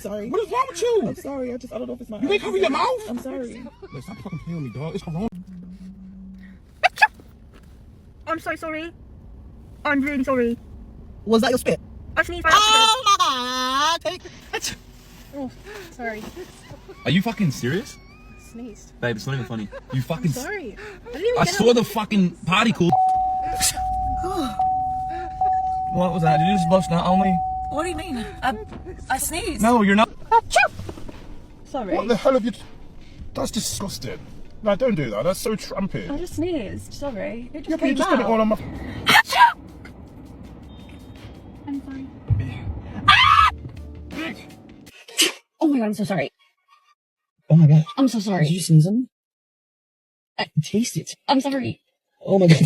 sorry. What is wrong with you? I'm sorry. I don't know if it's my. You ain't cover your mouth. I'm sorry. Look, stop fucking playing with me, dog. It's corona. I'm so sorry. I'm really sorry. Was that your spit? I sneezed right after Oh my god! Take it. Oh, sorry. Are you fucking serious? Sneezed. Babe, it's not even funny. You fucking... Sorry. I didn't even I get saw up. the fucking party cool. What was that? Did you just bust out on me? What do you mean? I sneezed. No, you're not. Sorry. What the hell have you... That's disgusting. No, don't do that. That's so trampy. I just sneezed. Sorry. It just Yeah, but you came just got it all out. on my... I'm sorry. Oh my god, I'm so sorry. Oh my god! I'm so Did sorry. you sneeze on me? I taste it. I'm sorry. Oh my god!